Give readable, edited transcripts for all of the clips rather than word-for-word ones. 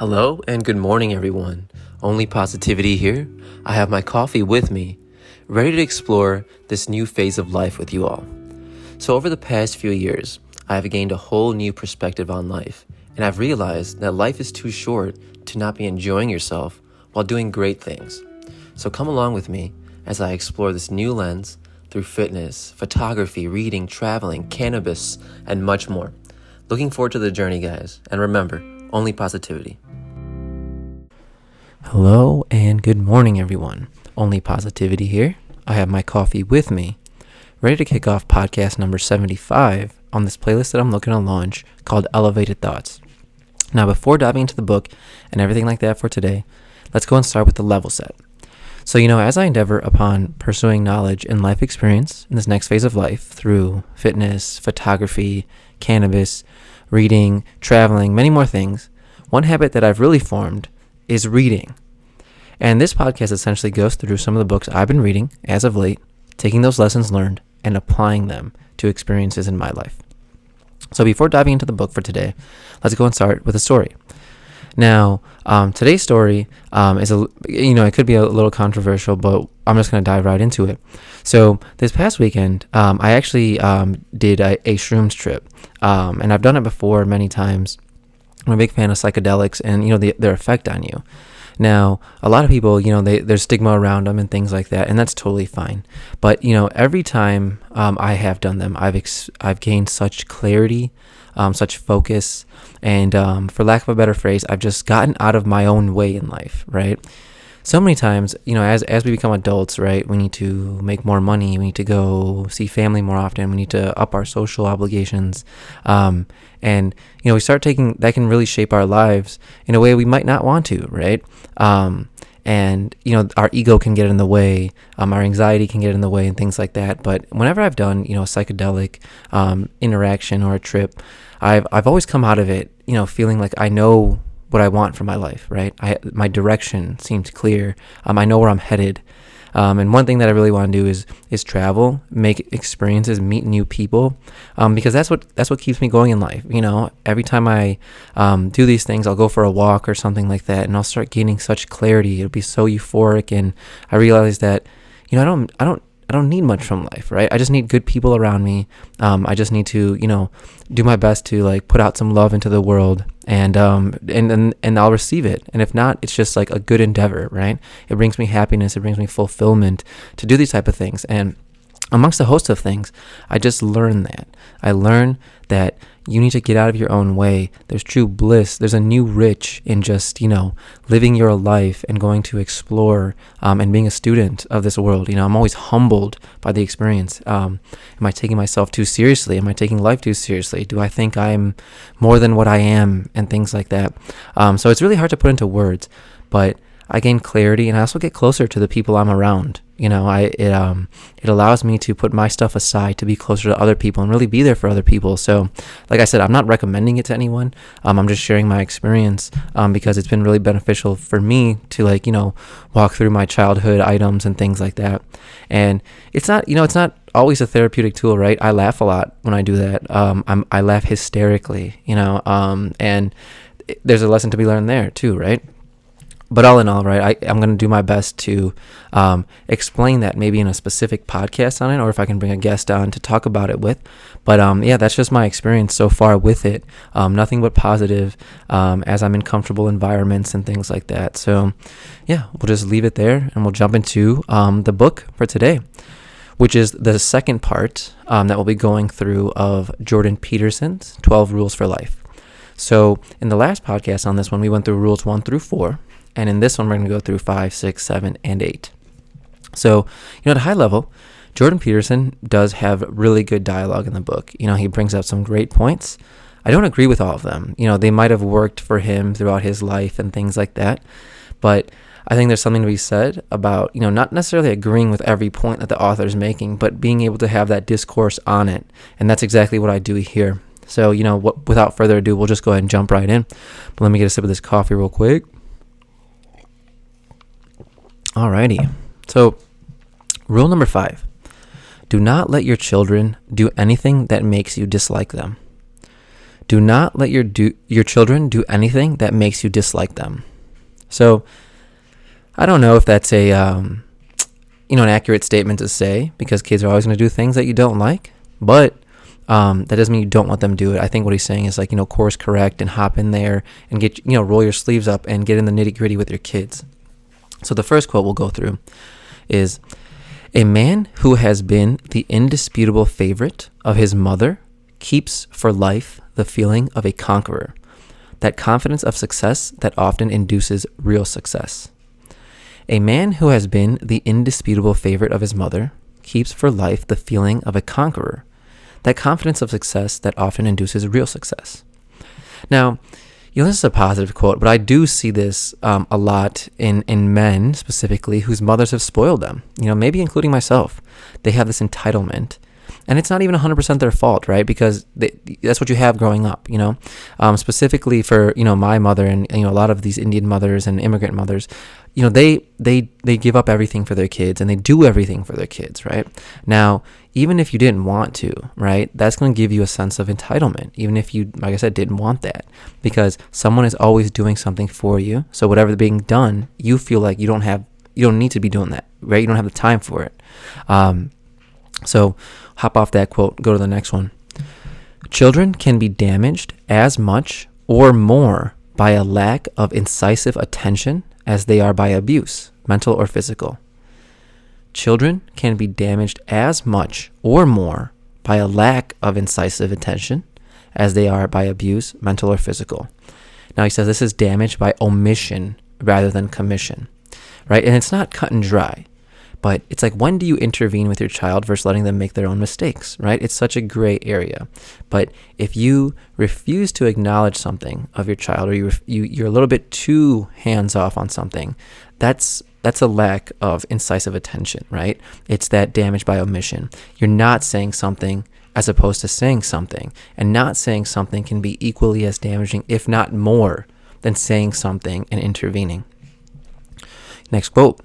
Hello and good morning, everyone. OnlyPositivity here. I have my coffee with me, ready to explore this new phase of life with you all. So over the past few years, I have gained a whole new perspective on life, and I've realized that life is too short to not be enjoying yourself while doing great things. So come along with me as I explore this new lens through fitness, photography, reading, traveling, cannabis, and much more. Looking forward to the journey, guys. And remember, OnlyPositivity. Hello and good morning, everyone. OnlyPositivity here. I have my coffee with me, ready to kick off podcast number 75 on this playlist that I'm looking to launch called Elevated Thoughts. Now, before diving into the book and everything like that for today, let's go and start with the level set. So, as I endeavor upon pursuing knowledge and life experience in this next phase of life through fitness, photography, cannabis, reading, traveling, many more things, one habit that I've really formed is reading. And this podcast essentially goes through some of the books I've been reading as of late, taking those lessons learned and applying them to experiences in my life. So before diving into the book for today, let's go and start with a story. Now, today's story is it could be a little controversial, but I'm just going to dive right into it. So this past weekend, I actually did a shrooms trip, and I've done it before many times. I'm a big fan of psychedelics and, their effect on you. Now, a lot of people, there's stigma around them and things like that, and that's totally fine. But, every time I have done them, I've gained such clarity, such focus, and for lack of a better phrase, I've just gotten out of my own way in life, right? So many times, as we become adults, right, we need to make more money, we need to go see family more often, we need to up our social obligations, and, we start that can really shape our lives in a way we might not want to, right? And, our ego can get in the way, our anxiety can get in the way and things like that. But whenever I've done, a psychedelic interaction or a trip, I've always come out of it, feeling like I know what I want for my life, right? My direction seems clear. I know where I'm headed. And one thing that I really want to do is travel, make experiences, meet new people, because that's what keeps me going in life. Every time I do these things, I'll go for a walk or something like that, and I'll start gaining such clarity. It'll be so euphoric, and I realize that I don't need much from life, right? I just need good people around me. I just need to, do my best to put out some love into the world, and I'll receive it. And if not, it's just like a good endeavor, right? It brings me happiness. It brings me fulfillment to do these type of things. And amongst a host of things, I just learned that. I learned that you need to get out of your own way. There's true bliss. There's a new rich in just, living your life and going to explore and being a student of this world. I'm always humbled by the experience. Am I taking myself too seriously? Am I taking life too seriously? Do I think I'm more than what I am and things like that? So it's really hard to put into words, but I gain clarity, and I also get closer to the people I'm around. It allows me to put my stuff aside to be closer to other people and really be there for other people. So, like I said, I'm not recommending it to anyone. I'm just sharing my experience because it's been really beneficial for me to walk through my childhood items and things like that. And it's not always a therapeutic tool, right? I laugh a lot when I do that. I laugh hysterically, and there's a lesson to be learned there too, right? But all in all, right, I'm going to do my best to explain that maybe in a specific podcast on it, or if I can bring a guest on to talk about it with. But that's just my experience so far with it. Nothing but positive as I'm in comfortable environments and things like that. So we'll just leave it there, and we'll jump into the book for today, which is the second part that we'll be going through of Jordan Peterson's 12 Rules for Life. So in the last podcast on this one, we went through rules 1 through 4. And in this one, we're going to go through 5, 6, 7, and 8. So, at a high level, Jordan Peterson does have really good dialogue in the book. He brings up some great points. I don't agree with all of them. They might have worked for him throughout his life and things like that. But I think there's something to be said about, not necessarily agreeing with every point that the author is making, but being able to have that discourse on it. And that's exactly what I do here. So, without further ado, we'll just go ahead and jump right in. But let me get a sip of this coffee real quick. Alrighty, so rule number 5, do not let your children do anything that makes you dislike them. Do not let your children do anything that makes you dislike them. So I don't know if that's an accurate statement to say, because kids are always going to do things that you don't like, but that doesn't mean you don't let them do it. I think what he's saying is like, course correct and hop in there and get, roll your sleeves up and get in the nitty gritty with your kids. So the first quote we'll go through is, a man who has been the indisputable favorite of his mother keeps for life the feeling of a conqueror, that confidence of success that often induces real success. A man who has been the indisputable favorite of his mother keeps for life the feeling of a conqueror, that confidence of success that often induces real success. Now, this is a positive quote, but I do see this a lot in men specifically whose mothers have spoiled them, maybe including myself. They have this entitlement. And it's not even 100% their fault, right? Because that's what you have growing up, specifically for, my mother and, a lot of these Indian mothers and immigrant mothers, they give up everything for their kids and they do everything for their kids, right? Now, even if you didn't want to, right, that's going to give you a sense of entitlement, even if you, like I said, didn't want that, because someone is always doing something for you. So whatever's being done, you feel like you don't need to be doing that, right? You don't have the time for it. So hop off that quote, go to the next one. Children can be damaged as much or more by a lack of incisive attention as they are by abuse, mental or physical. Children can be damaged as much or more by a lack of incisive attention as they are by abuse, mental or physical. Now he says this is damage by omission rather than commission, right? And it's not cut and dry. But it's like, when do you intervene with your child versus letting them make their own mistakes, right? It's such a gray area. But if you refuse to acknowledge something of your child, or you're a little bit too hands-off on something, that's a lack of incisive attention, right? It's that damage by omission. You're not saying something as opposed to saying something. And not saying something can be equally as damaging, if not more, than saying something and intervening. Next quote.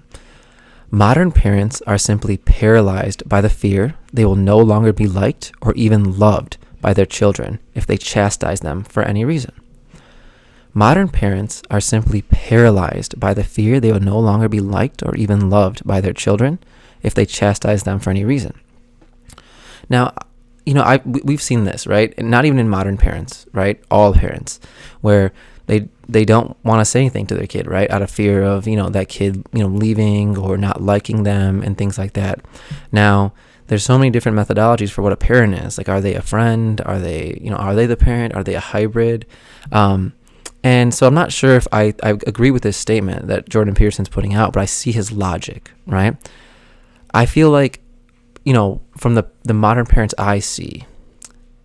Modern parents are simply paralyzed by the fear they will no longer be liked or even loved by their children if they chastise them for any reason. Modern parents are simply paralyzed by the fear they will no longer be liked or even loved by their children if they chastise them for any reason. Now, we've seen this, right? And not even in modern parents, right? All parents, where they don't want to say anything to their kid, right? Out of fear of, that kid, leaving or not liking them and things like that. Now, there's so many different methodologies for what a parent is. Like, are they a friend? Are they the parent? Are they a hybrid? And so I'm not sure if I agree with this statement that Jordan Peterson's putting out, but I see his logic, right? I feel like, from the modern parents I see,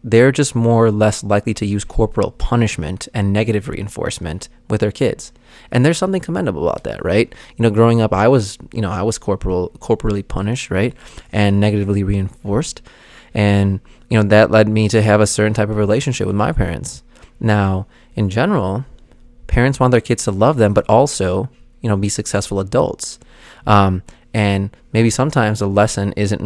they're just more or less likely to use corporal punishment and negative reinforcement with their kids. And there's something commendable about that, right? Growing up, I was corporally punished, right? And negatively reinforced. And, that led me to have a certain type of relationship with my parents. Now, in general, parents want their kids to love them, but also, be successful adults. And maybe sometimes the lesson isn't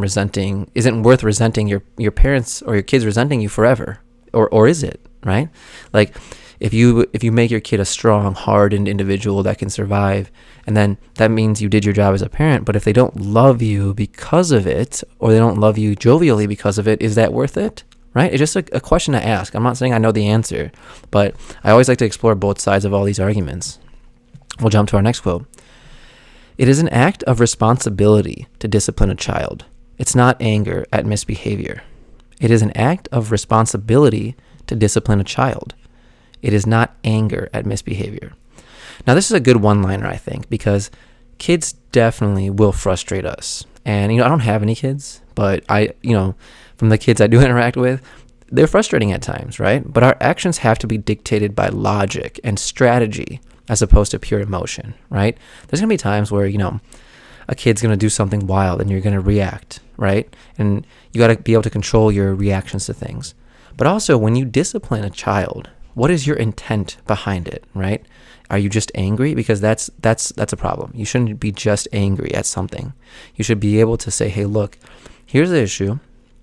worth resenting your parents or your kids resenting you forever, or is it, right? Like, if you make your kid a strong, hardened individual that can survive, and then that means you did your job as a parent. But if they don't love you because of it, or they don't love you jovially because of it, is that worth it? Right? It's just a question to ask. I'm not saying I know the answer, but I always like to explore both sides of all these arguments. We'll jump to our next quote. It is an act of responsibility to discipline a child. It's not anger at misbehavior. It is an act of responsibility to discipline a child. It is not anger at misbehavior. Now, this is a good one-liner, I think, because kids definitely will frustrate us. And, I don't have any kids, but from the kids I do interact with, they're frustrating at times, right? But our actions have to be dictated by logic and strategy as opposed to pure emotion, right? There's going to be times where, a kid's going to do something wild and you're going to react, right? And you got to be able to control your reactions to things. But also, when you discipline a child, what is your intent behind it, right? Are you just angry? Because that's a problem. You shouldn't be just angry at something. You should be able to say, hey, look, here's the issue,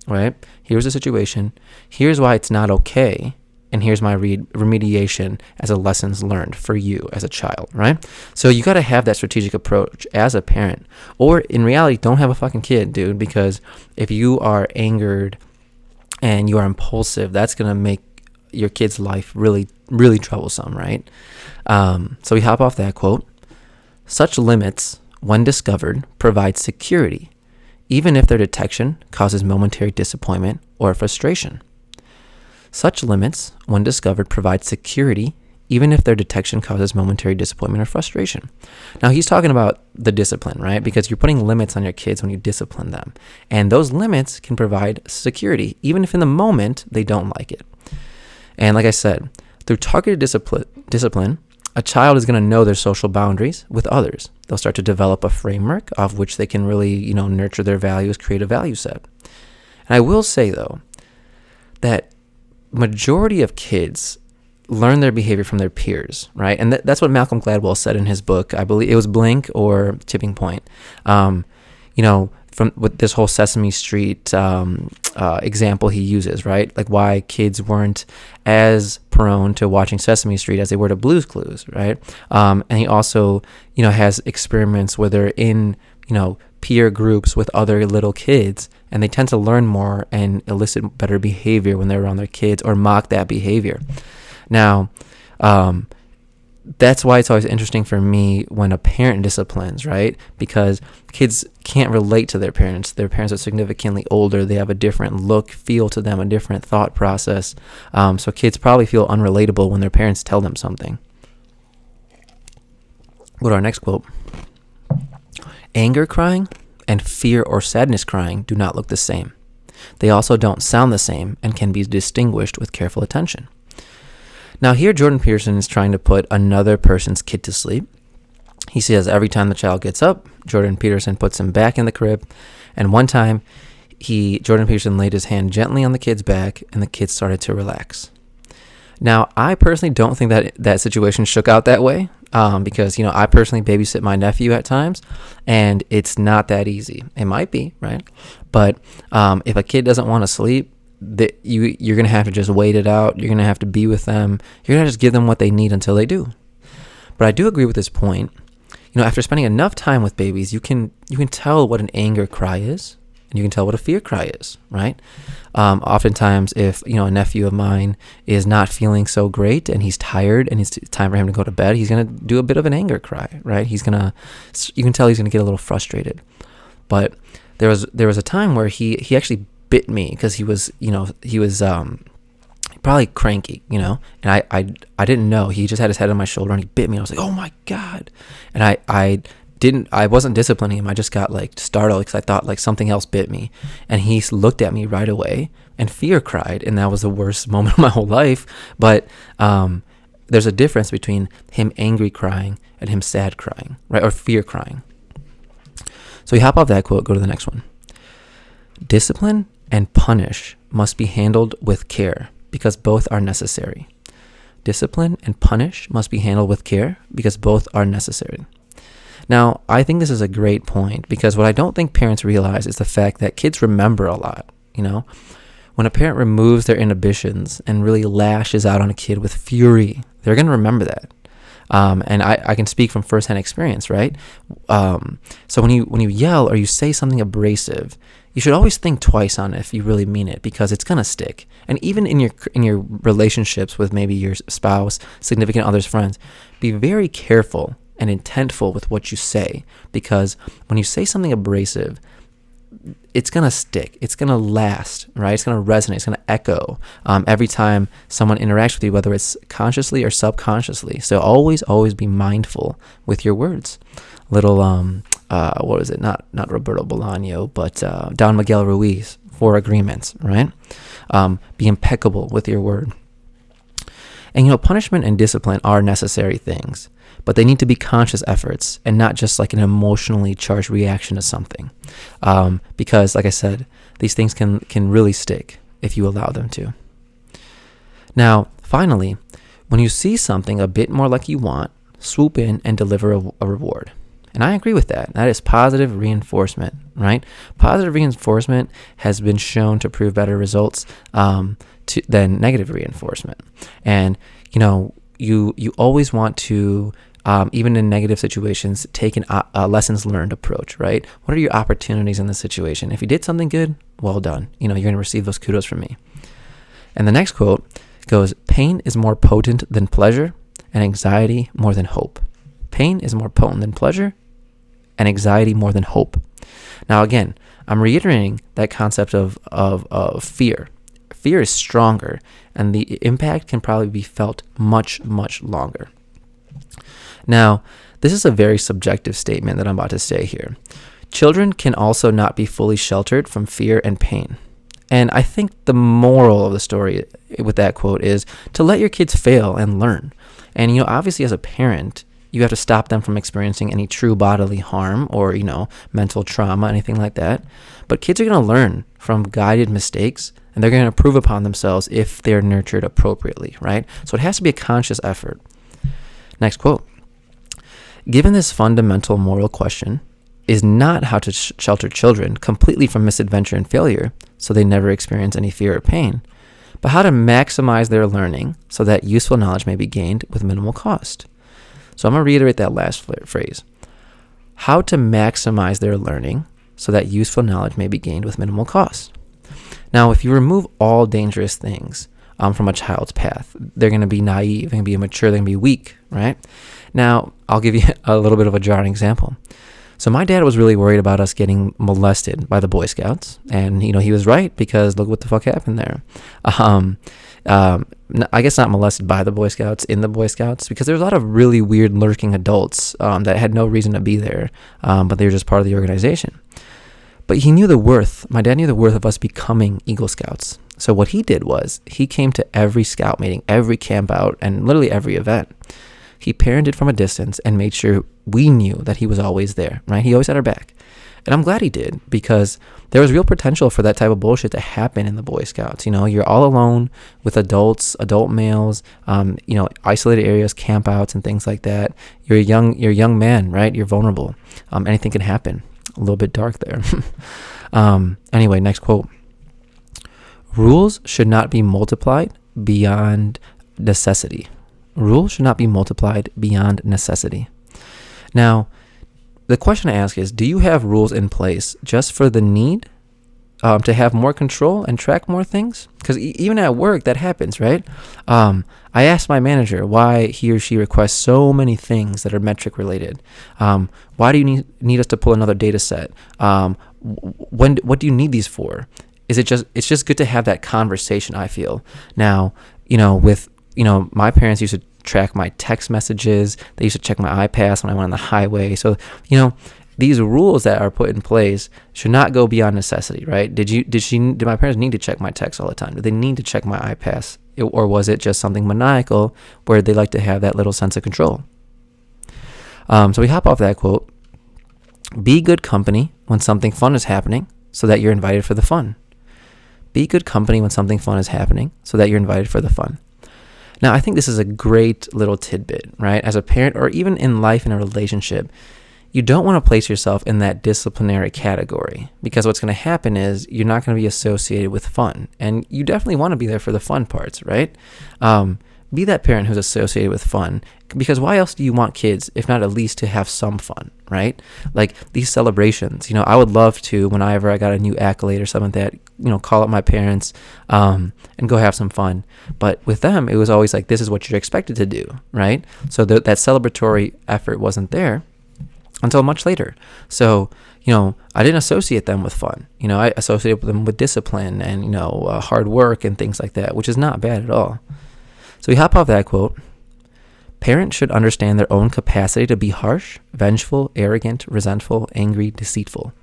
right? Here's the situation. Here's why it's not okay. and here's my remediation as a lessons learned for you as a child, right? So you got to have that strategic approach as a parent, or in reality, don't have a fucking kid, dude, because if you are angered and you are impulsive, that's going to make your kid's life really, really troublesome, right? So we hop off that quote. Such limits, when discovered, provide security, even if their detection causes momentary disappointment or frustration. Such limits, when discovered, provide security, even if their detection causes momentary disappointment or frustration. Now, he's talking about the discipline, right? Because you're putting limits on your kids when you discipline them. And those limits can provide security, even if in the moment they don't like it. And like I said, through targeted discipline, a child is going to know their social boundaries with others. They'll start to develop a framework of which they can really, nurture their values, create a value set. And I will say, though, that majority of kids learn their behavior from their peers, right? And that's what Malcolm Gladwell said in his book. I believe it was Blink or Tipping Point. From with this whole Sesame Street example he uses, right? Like why kids weren't as prone to watching Sesame Street as they were to Blue's Clues, right? And he also, has experiments where they're in, peer groups with other little kids, and they tend to learn more and elicit better behavior when they're around their kids or mock that behavior. Now, that's why it's always interesting for me when a parent disciplines, right? Because kids can't relate to their parents. Their parents are significantly older. They have a different look, feel to them, a different thought process. So kids probably feel unrelatable when their parents tell them something. Go to our next quote. Anger crying and fear or sadness crying do not look the same. They also don't sound the same and can be distinguished with careful attention. Now here, Jordan Peterson is trying to put another person's kid to sleep. He says every time the child gets up, Jordan Peterson puts him back in the crib. And one time, Jordan Peterson laid his hand gently on the kid's back, and the kid started to relax. Now, I personally don't think that situation shook out that way, because, I personally babysit my nephew at times, and it's not that easy. It might be, right? But if a kid doesn't want to sleep, you're going to have to just wait it out. You're going to have to be with them. You're going to just give them what they need until they do. But I do agree with this point. After spending enough time with babies, you can tell what an anger cry is, and you can tell what a fear cry is, right? Oftentimes, if, a nephew of mine is not feeling so great and he's tired and it's time for him to go to bed, he's going to do a bit of an anger cry, right? You can tell he's going to get a little frustrated. But there was a time where he actually bit me because he was probably cranky, and I didn't know. He just had his head on my shoulder and he bit me. I was like, oh my God. And I wasn't disciplining him. I just got startled because I thought something else bit me. And he looked at me right away and fear cried. And that was the worst moment of my whole life. But there's a difference between him angry crying and him sad crying, right? Or fear crying. So we hop off that quote, go to the next one. Discipline and punish must be handled with care because both are necessary. Discipline and punish must be handled with care because both are necessary. Now, I think this is a great point because what I don't think parents realize is the fact that kids remember a lot, When a parent removes their inhibitions and really lashes out on a kid with fury, they're going to remember that. And I can speak from firsthand experience, right? So when you yell or you say something abrasive, you should always think twice on it if you really mean it because it's gonna stick. And even in your relationships with maybe your spouse, significant others, friends, be very careful and intentful with what you say because when you say something abrasive, it's going to stick. It's going to last, right? It's going to resonate. It's going to echo every time someone interacts with you, whether it's consciously or subconsciously. So always be mindful with your words. Little, what was it? Not Roberto Bolaño, but Don Miguel Ruiz, 4 agreements, right? Be impeccable with your word. And, punishment and discipline are necessary things, but they need to be conscious efforts and not just like an emotionally charged reaction to something. Because, like I said, these things can really stick if you allow them to. Now, finally, when you see something a bit more like you want, swoop in and deliver a reward. And I agree with that. That is positive reinforcement, right? Positive reinforcement has been shown to prove better results than negative reinforcement. And, you always want to, even in negative situations, take a lessons learned approach, right? What are your opportunities in the situation? If you did something good, well done. You're going to receive those kudos from me. And the next quote goes, pain is more potent than pleasure and anxiety more than hope. Pain is more potent than pleasure and anxiety more than hope. Now, again, I'm reiterating that concept of fear. Fear is stronger, and the impact can probably be felt much, much longer. Now, this is a very subjective statement that I'm about to say here. Children can also not be fully sheltered from fear and pain. And I think the moral of the story with that quote is to let your kids fail and learn. And, obviously as a parent, you have to stop them from experiencing any true bodily harm or, mental trauma, anything like that. But kids are going to learn from guided mistakes, and they're going to improve upon themselves if they're nurtured appropriately, right? So it has to be a conscious effort. Next quote. Given this fundamental moral question is not how to shelter children completely from misadventure and failure so they never experience any fear or pain, but how to maximize their learning so that useful knowledge may be gained with minimal cost. So I'm going to reiterate that last phrase. How to maximize their learning so that useful knowledge may be gained with minimal cost. Now, if you remove all dangerous things from a child's path, they're going to be naive, they're going to be immature, they're going to be weak, right? Now, I'll give you a little bit of a jarring example. So my dad was really worried about us getting molested by the Boy Scouts. And, he was right, because look what the fuck happened there. I guess not molested by the Boy Scouts, in the Boy Scouts, because there's a lot of really weird lurking adults that had no reason to be there, but they were just part of the organization. But my dad knew the worth of us becoming Eagle Scouts. So what he did was he came to every scout meeting, every camp out, and literally every event. He parented from a distance and made sure we knew that he was always there, right? He always had our back. And I'm glad he did, because there was real potential for that type of bullshit to happen in the Boy Scouts. You're all alone with adult males, isolated areas, campouts, and things like that. You're a young man, right? You're vulnerable. Anything can happen. A little bit dark there. Anyway, next quote. Rules should not be multiplied beyond necessity. Rules should not be multiplied beyond necessity. Now, the question I ask is, do you have rules in place just for the need to have more control and track more things? Because even at work, that happens, right? I asked my manager why he or she requests so many things that are metric related. Why do you need us to pull another data set? What do you need these for? It's just good to have that conversation, I feel. Now, my parents used to track my text messages. They used to check my iPass when I went on the highway. So, these rules that are put in place should not go beyond necessity, right? Did my parents need to check my text all the time? Did they need to check my iPass? Or was it just something maniacal where they like to have that little sense of control? So we hop off that quote. Be good company when something fun is happening so that you're invited for the fun. Be good company when something fun is happening so that you're invited for the fun. Now, I think this is a great little tidbit, right? As a parent, or even in life in a relationship, you don't want to place yourself in that disciplinary category, because what's going to happen is you're not going to be associated with fun. And you definitely want to be there for the fun parts, right? Be that parent who's associated with fun, because why else do you want kids if not at least to have some fun, right? Like these celebrations, I would love to, whenever I got a new accolade or something like that, call up my parents and go have some fun. But with them, it was always like, this is what you're expected to do, right? So that celebratory effort wasn't there until much later. So, I didn't associate them with fun. I associated them with discipline and, hard work and things like that, which is not bad at all. So we hop off that quote. Parents should understand their own capacity to be harsh, vengeful, arrogant, resentful, angry, deceitful.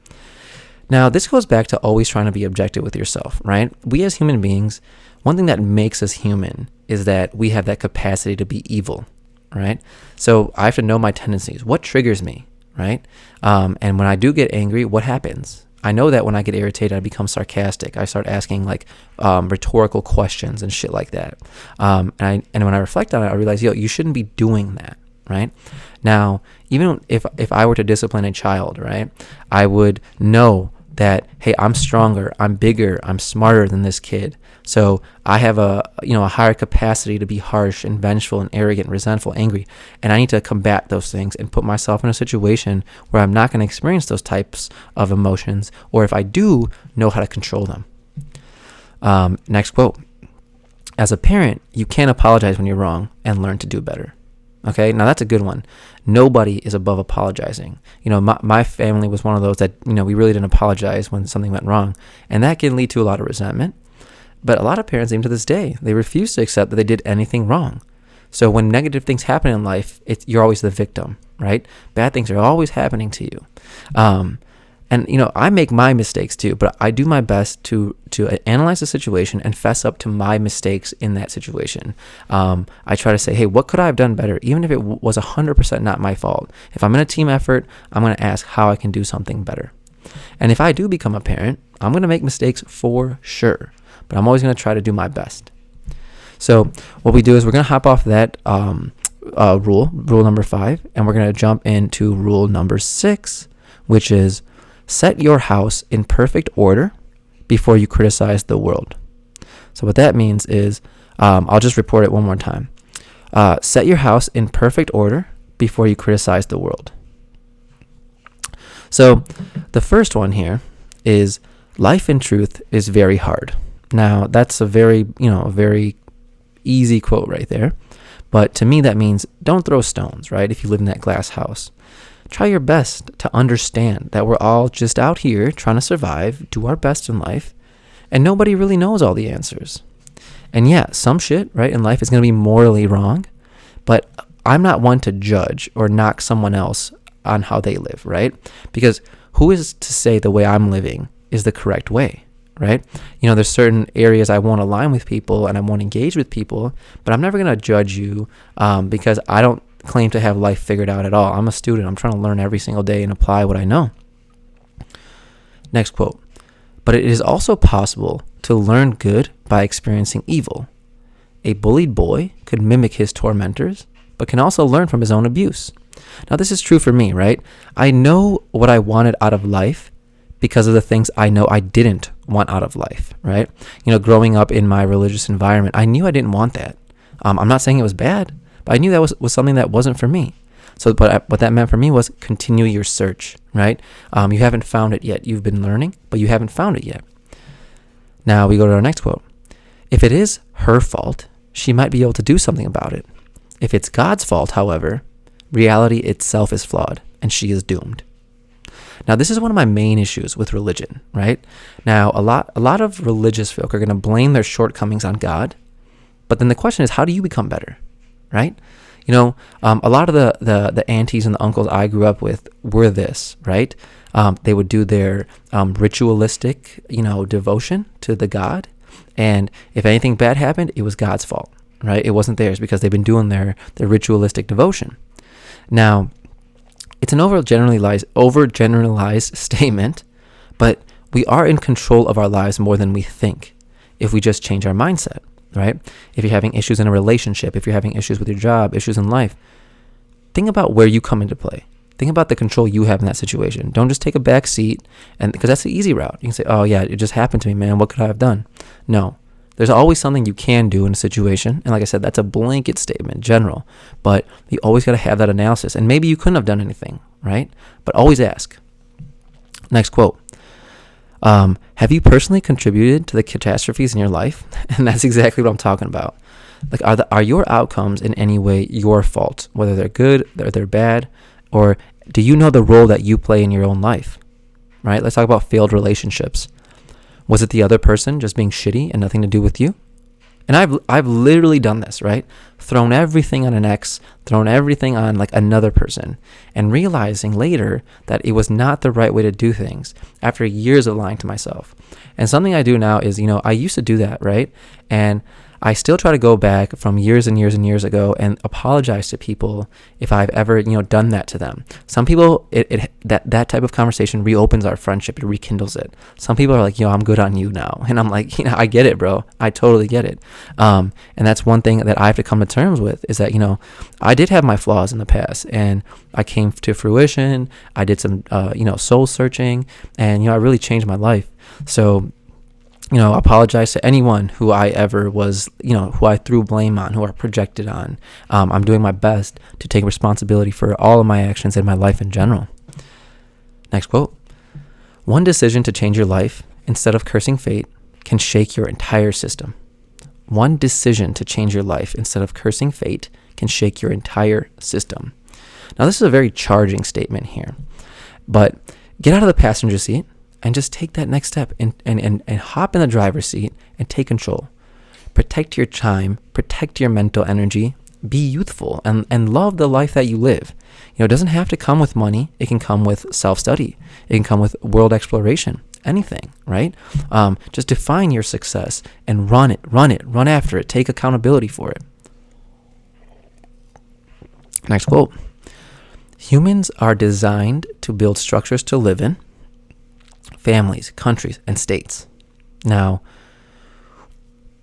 Now, this goes back to always trying to be objective with yourself, right? We as human beings, one thing that makes us human is that we have that capacity to be evil, right? So I have to know my tendencies. What triggers me, right? And when I do get angry, what happens? I know that when I get irritated, I become sarcastic. I start asking rhetorical questions and shit like that. And when I reflect on it, I realize, you shouldn't be doing that, right? Now, even if I were to discipline a child, right, I would know that, hey, I'm stronger, I'm bigger, I'm smarter than this kid. So I have a higher capacity to be harsh and vengeful and arrogant, resentful, angry. And I need to combat those things and put myself in a situation where I'm not going to experience those types of emotions, or if I do, know how to control them. Next quote. As a parent, you can't apologize when you're wrong and learn to do better. Okay, now that's a good one. Nobody is above apologizing. My family was one of those that, we really didn't apologize when something went wrong. And that can lead to a lot of resentment. But a lot of parents, even to this day, they refuse to accept that they did anything wrong. So when negative things happen in life, you're always the victim, right? Bad things are always happening to you. I make my mistakes too, but I do my best to analyze the situation and fess up to my mistakes in that situation. I try to say, hey, what could I have done better? Even if it was 100% not my fault. If I'm in a team effort, I'm going to ask how I can do something better. And if I do become a parent, I'm going to make mistakes for sure, but I'm always going to try to do my best. So what we do is we're going to hop off that rule number 5, and we're going to jump into rule number 6, which is set your house in perfect order before you criticize the world. So what that means is, I'll just report it one more time. Set your house in perfect order before you criticize the world. So the first one here is, life in truth is very hard. Now that's a very easy quote right there. But to me, that means don't throw stones, right? If you live in that glass house. Try your best to understand that we're all just out here trying to survive, do our best in life, and nobody really knows all the answers. And yeah, some shit, right, in life is going to be morally wrong, but I'm not one to judge or knock someone else on how they live, right? Because who is to say the way I'm living is the correct way, right? There's certain areas I won't align with people and I won't engage with people, but I'm never going to judge you because I don't claim to have life figured out at all. I'm a student. I'm trying to learn every single day and apply what I know. Next quote. But it is also possible to learn good by experiencing evil. A bullied boy could mimic his tormentors, but can also learn from his own abuse. Now, this is true for me, right? I know what I wanted out of life because of the things I know I didn't want out of life, right? Growing up in my religious environment, I knew I didn't want that. I'm not saying it was bad, but I knew that was something that wasn't for me. So what that meant for me was continue your search, right? You haven't found it yet. You've been learning, but you haven't found it yet. Now we go to our next quote. If it is her fault, she might be able to do something about it. If it's God's fault, however, reality itself is flawed and she is doomed. Now, this is one of my main issues with religion, right? Now, a lot of religious folk are going to blame their shortcomings on God, but then the question is, how do you become better, right? A lot of the aunties and the uncles I grew up with were this, right? They would do their ritualistic, devotion to the God, and if anything bad happened, it was God's fault, right? It wasn't theirs because they've been doing their ritualistic devotion. Now, it's an overgeneralized statement, but we are in control of our lives more than we think if we just change our mindset, right? If you're having issues in a relationship, if you're having issues with your job, issues in life, think about where you come into play. Think about the control you have in that situation. Don't just take a back seat, and because that's the easy route. You can say, oh yeah, it just happened to me, man. What could I have done? No. There's always something you can do in a situation. And like I said, that's a blanket statement, general. But you always got to have that analysis. And maybe you couldn't have done anything, right? But always ask. Next quote. Have you personally contributed to the catastrophes in your life? And that's exactly what I'm talking about. Like, are your outcomes in any way your fault? Whether they're good or they're bad? Or do you know the role that you play in your own life? Right? Let's talk about failed relationships. Was it the other person just being shitty and nothing to do with you? And I've literally done this, right? Thrown everything on an ex, thrown everything on like another person, and realizing later that it was not the right way to do things after years of lying to myself. And something I do now is, I used to do that, right? And I still try to go back from years and years and years ago and apologize to people if I've ever, done that to them. Some people, that type of conversation reopens our friendship. It rekindles it. Some people are like, I'm good on you now. And I'm like, I get it, bro. I totally get it. And that's one thing that I have to come to terms with is that, I did have my flaws in the past and I came to fruition. I did some, soul searching and, I really changed my life. So, apologize to anyone who I ever was, who I threw blame on, who I projected on. I'm doing my best to take responsibility for all of my actions and my life in general. Next quote. One decision to change your life instead of cursing fate can shake your entire system. One decision to change your life instead of cursing fate can shake your entire system. Now, this is a very charging statement here, but get out of the passenger seat and just take that next step and hop in the driver's seat and take control. Protect your time, protect your mental energy, be youthful and love the life that you live. It doesn't have to come with money. It can come with self-study. It can come with world exploration, anything, right? Just define your success and run after it. Take accountability for it. Next quote. Humans are designed to build structures to live in, families, countries, and states. Now,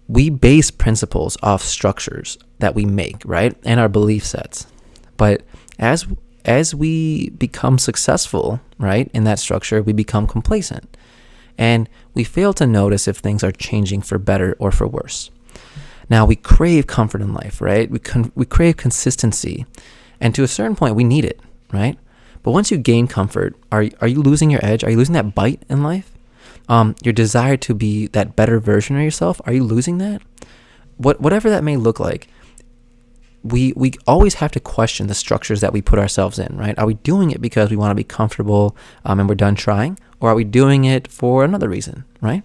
we base principles off structures that we make, right? And our belief sets. But as we become successful, right, in that structure, we become complacent. And we fail to notice if things are changing for better or for worse. Now, we crave comfort in life, right? We crave consistency. And to a certain point, we need it, right? But once you gain comfort, are you losing your edge? Are you losing that bite in life? Your desire to be that better version of yourself, are you losing that? Whatever that may look like, we always have to question the structures that we put ourselves in, right? Are we doing it because we want to be comfortable and we're done trying? Or are we doing it for another reason, right?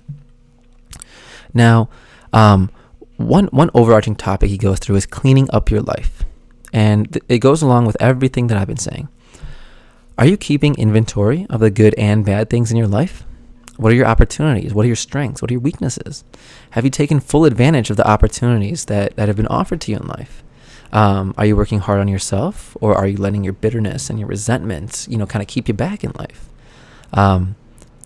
Now, one overarching topic he goes through is cleaning up your life. And it goes along with everything that I've been saying. Are you keeping inventory of the good and bad things in your life? What are your opportunities? What are your strengths? What are your weaknesses? Have you taken full advantage of the opportunities that have been offered to you in life? Are you working hard on yourself, or are you letting your bitterness and your resentments, kind of keep you back in life?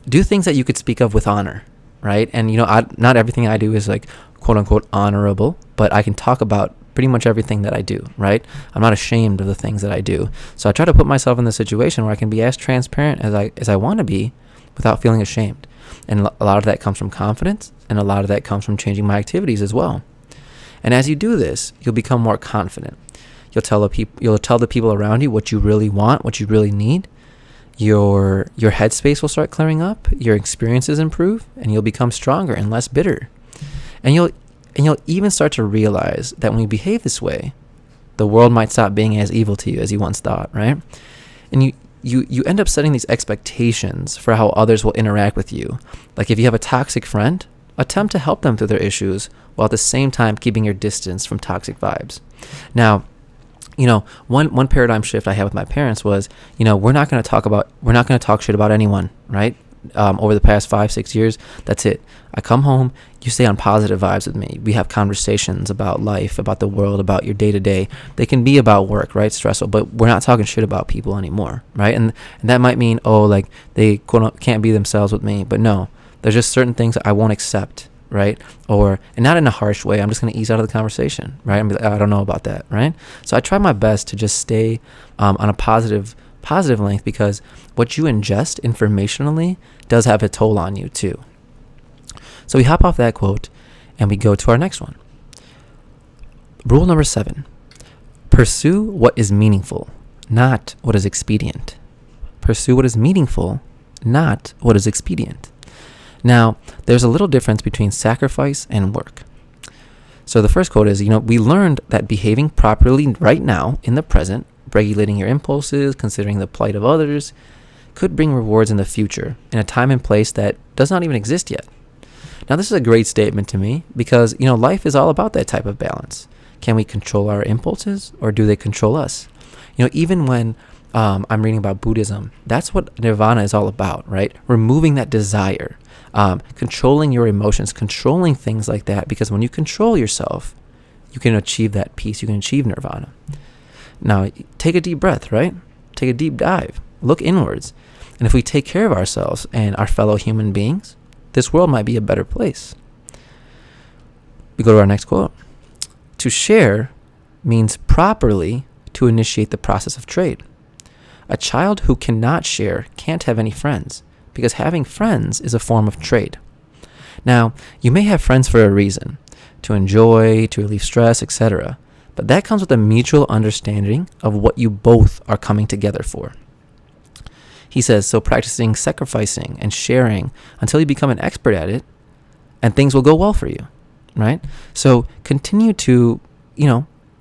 Do things that you could speak of with honor, right? And, not everything I do is like, quote unquote, honorable, but I can talk about pretty much everything that I do, right? I'm not ashamed of the things that I do. So I try to put myself in the situation where I can be as transparent as I want to be without feeling ashamed. And a lot of that comes from confidence, and a lot of that comes from changing my activities as well. And as you do this, you'll become more confident. You'll tell the people around you what you really want, what you really need. Your headspace will start clearing up, your experiences improve, and you'll become stronger and less bitter. And you'll even start to realize that when you behave this way, the world might stop being as evil to you as you once thought, right? And you end up setting these expectations for how others will interact with you. Like if you have a toxic friend, attempt to help them through their issues while at the same time keeping your distance from toxic vibes. Now, one paradigm shift I had with my parents was, we're not going to talk shit about anyone, right? Over the past 5-6 years, that's it. I come home, you stay on positive vibes with me. We have conversations about life, about the world, about your day-to-day. They can be about work, right? Stressful, but we're not talking shit about people anymore, right? And that might mean, like they can't be themselves with me, but no, there's just certain things that I won't accept, right? And not in a harsh way. I'm just going to ease out of the conversation, right? I'm like, I don't know about that, right? So I try my best to just stay on a positive length, because what you ingest informationally does have a toll on you too. So we hop off that quote and we go to our next one. Rule number 7, pursue what is meaningful, not what is expedient. Pursue what is meaningful, not what is expedient. Now, there's a little difference between sacrifice and work. So the first quote is, we learned that behaving properly right now in the present, regulating your impulses, considering the plight of others, could bring rewards in the future in a time and place that does not even exist yet. Now, this is a great statement to me because, life is all about that type of balance. Can we control our impulses, or do they control us? Even when I'm reading about Buddhism, that's what nirvana is all about, right? Removing that desire. controlling your emotions, controlling things like that, because when you control yourself, you can achieve that peace, you can achieve nirvana. Now, take a deep breath, right? Take a deep dive, look inwards. And if we take care of ourselves and our fellow human beings, this world might be a better place. We go to our next quote. To share means properly to initiate the process of trade. A child who cannot share can't have any friends, because having friends is a form of trade. Now, you may have friends for a reason, to enjoy, to relieve stress, etc. But that comes with a mutual understanding of what you both are coming together for. He says, so practicing sacrificing and sharing until you become an expert at it, and things will go well for you, right? So continue to,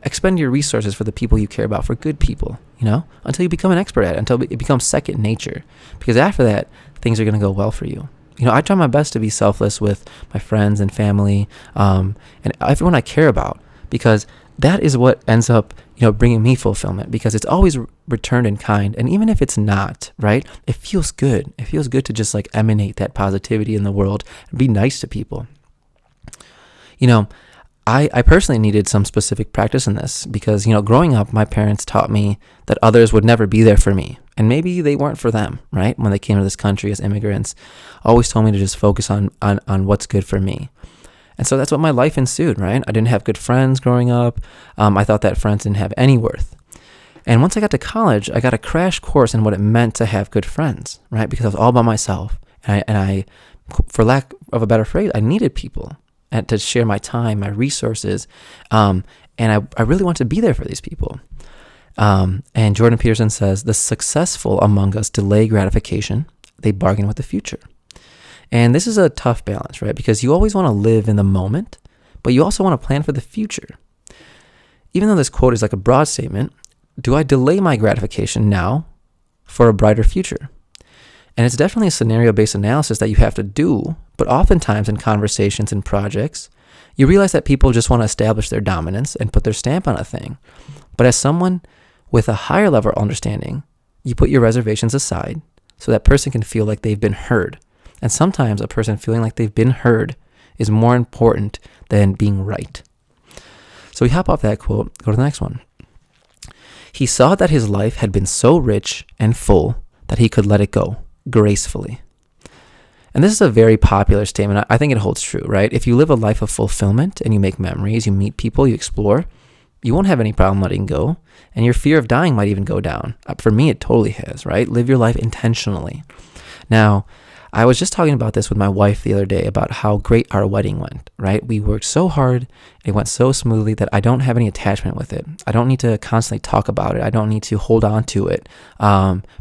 expend your resources for the people you care about, for good people, until you become an expert at it, until it becomes second nature. Because after that, things are going to go well for you. I try my best to be selfless with my friends and family, and everyone I care about, because that is what ends up, bringing me fulfillment, because it's always returned in kind. And even if it's not, right, it feels good. It feels good to just emanate that positivity in the world and be nice to people. I personally needed some specific practice in this because, growing up, my parents taught me that others would never be there for me. And maybe they weren't for them, right? When they came to this country as immigrants, always told me to just focus on what's good for me. And so that's what my life ensued, right? I didn't have good friends growing up. I thought that friends didn't have any worth. And once I got to college, I got a crash course in what it meant to have good friends, right? Because I was all by myself. And I, for lack of a better phrase, I needed people and to share my time, my resources. And I really want to be there for these people. And Jordan Peterson says, the successful among us delay gratification. They bargain with the future. And this is a tough balance, right? Because you always want to live in the moment, but you also want to plan for the future. Even though this quote is like a broad statement, do I delay my gratification now for a brighter future? And it's definitely a scenario-based analysis that you have to do, but oftentimes in conversations and projects, you realize that people just want to establish their dominance and put their stamp on a thing. But as someone with a higher level of understanding, you put your reservations aside so that person can feel like they've been heard. And sometimes a person feeling like they've been heard is more important than being right. So we hop off that quote, go to the next one. He saw that his life had been so rich and full that he could let it go gracefully. And this is a very popular statement. I think it holds true, right? If you live a life of fulfillment and you make memories, you meet people, you explore, you won't have any problem letting go. And your fear of dying might even go down. For me, it totally has, right? Live your life intentionally. Now, I was just talking about this with my wife the other day about how great our wedding went, right? We worked so hard. It went so smoothly that I don't have any attachment with it. I don't need to constantly talk about it. I don't need to hold on to it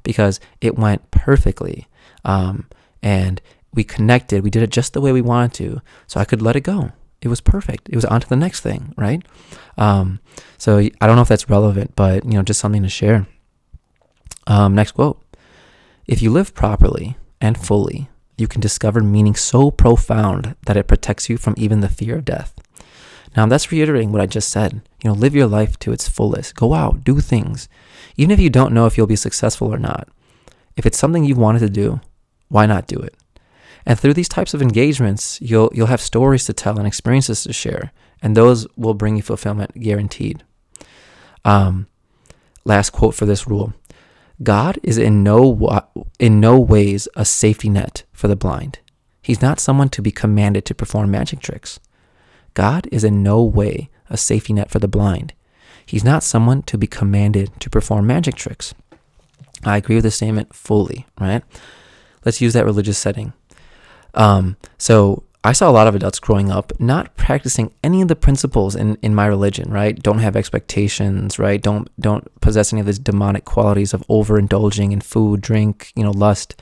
because it went perfectly. And we connected. We did it just the way we wanted to. So I could let it go. It was perfect. It was on to the next thing, right? So I don't know if that's relevant, but just something to share. Next quote. If you live properly and fully, you can discover meaning so profound that it protects you from even the fear of death. Now, that's reiterating what I just said. Live your life to its fullest. Go out, do things. Even if you don't know if you'll be successful or not. If it's something you've wanted to do, why not do it? And through these types of engagements, you'll have stories to tell and experiences to share, and those will bring you fulfillment, guaranteed. Last quote for this rule. God is in no ways a safety net for the blind. He's not someone to be commanded to perform magic tricks. God is in no way a safety net for the blind. He's not someone to be commanded to perform magic tricks. I agree with this statement fully, right? Let's use that religious setting. So I saw a lot of adults growing up not practicing any of the principles in my religion, right? Don't have expectations, right? Don't possess any of these demonic qualities of overindulging in food, drink, lust.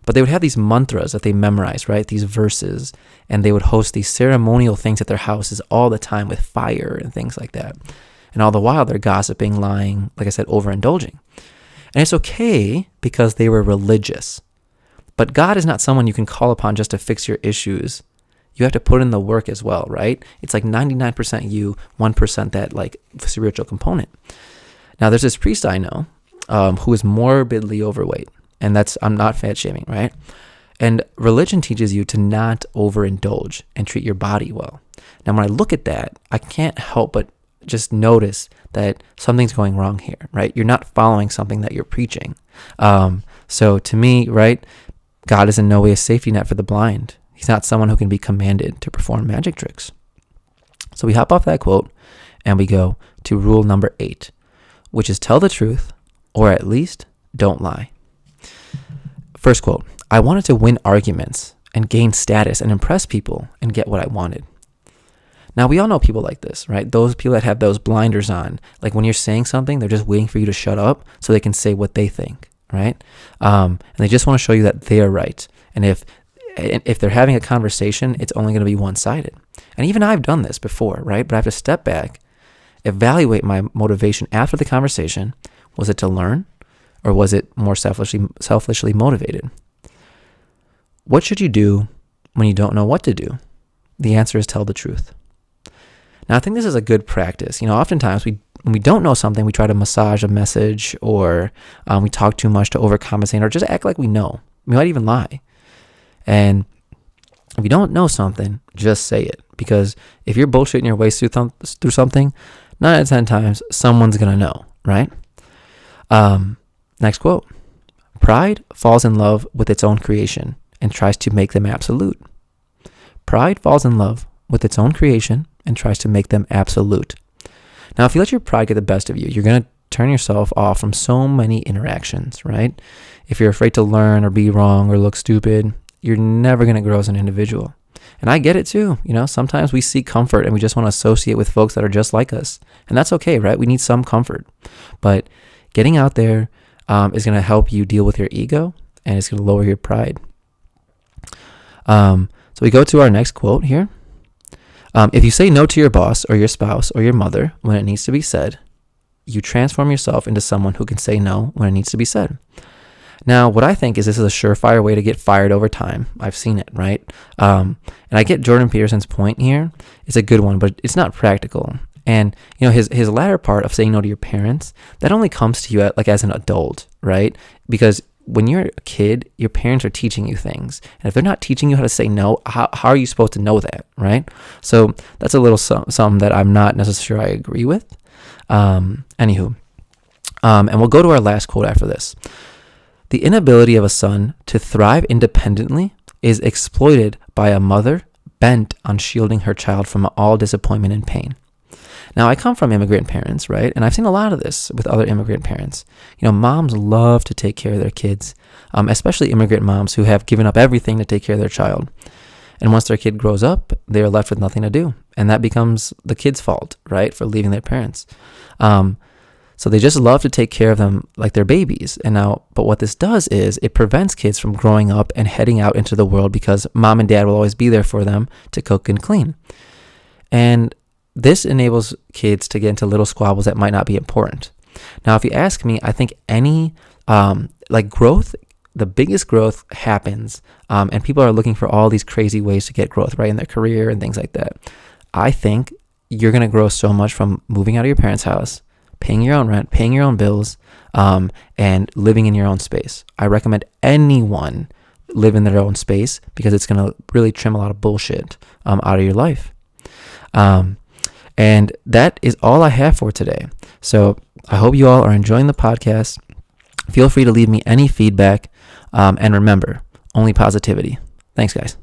But they would have these mantras that they memorized, right? These verses, and they would host these ceremonial things at their houses all the time with fire and things like that. And all the while they're gossiping, lying, like I said, overindulging. And it's okay because they were religious. But God is not someone you can call upon just to fix your issues. You have to put in the work as well, right? It's like 99% you, 1% that spiritual component. Now, there's this priest I know who is morbidly overweight. And I'm not fat shaming, right? And religion teaches you to not overindulge and treat your body well. Now, when I look at that, I can't help but just notice that something's going wrong here, right? You're not following something that you're preaching. So to me, right, God is in no way a safety net for the blind. He's not someone who can be commanded to perform magic tricks. So we hop off that quote and we go to rule number 8, which is tell the truth, or at least don't lie. First quote, I wanted to win arguments and gain status and impress people and get what I wanted. Now, we all know people like this, right? Those people that have those blinders on. Like when you're saying something, they're just waiting for you to shut up so they can say what they think, right? And they just want to show you that they're right. And if they're having a conversation, it's only going to be one-sided. And even I've done this before, right? But I have to step back, evaluate my motivation after the conversation. Was it to learn, or was it more selfishly motivated? What should you do when you don't know what to do? The answer is tell the truth. Now, I think this is a good practice. Oftentimes when we don't know something, we try to massage a message, or we talk too much to overcompensate, or just act like we know. We might even lie. And if you don't know something, just say it. Because if you're bullshitting your way through something, 9 out of 10 times, someone's going to know, right? Next quote. Pride falls in love with its own creation and tries to make them absolute. Pride falls in love with its own creation and tries to make them absolute. Now, if you let your pride get the best of you, you're going to turn yourself off from so many interactions, right? If you're afraid to learn or be wrong or look stupid, you're never going to grow as an individual. And I get it too. Sometimes we seek comfort and we just want to associate with folks that are just like us. And that's okay, right? We need some comfort. But getting out there is going to help you deal with your ego, and it's going to lower your pride. So we go to our next quote here. If you say no to your boss or your spouse or your mother when it needs to be said, you transform yourself into someone who can say no when it needs to be said. Now, what I think is this is a surefire way to get fired over time. I've seen it, right? And I get Jordan Peterson's point here. It's a good one, but it's not practical. And, his latter part of saying no to your parents, that only comes to you as an adult, right? Because when you're a kid, your parents are teaching you things. And if they're not teaching you how to say no, how are you supposed to know that, right? So that's a little something that I'm not necessarily sure I agree with. Anywho, and we'll go to our last quote after this. The inability of a son to thrive independently is exploited by a mother bent on shielding her child from all disappointment and pain. Now, I come from immigrant parents, right? And I've seen a lot of this with other immigrant parents. Moms love to take care of their kids, especially immigrant moms who have given up everything to take care of their child. And once their kid grows up, they are left with nothing to do. And that becomes the kid's fault, right, for leaving their parents. So they just love to take care of them like they're babies. But what this does is it prevents kids from growing up and heading out into the world because mom and dad will always be there for them to cook and clean. And this enables kids to get into little squabbles that might not be important. Now, if you ask me, I think any growth, the biggest growth happens, and people are looking for all these crazy ways to get growth, right, in their career and things like that. I think you're going to grow so much from moving out of your parents' house, paying your own rent, paying your own bills, and living in your own space. I recommend anyone live in their own space because it's going to really trim a lot of bullshit out of your life. And that is all I have for today. So I hope you all are enjoying the podcast. Feel free to leave me any feedback. And remember, only positivity. Thanks, guys.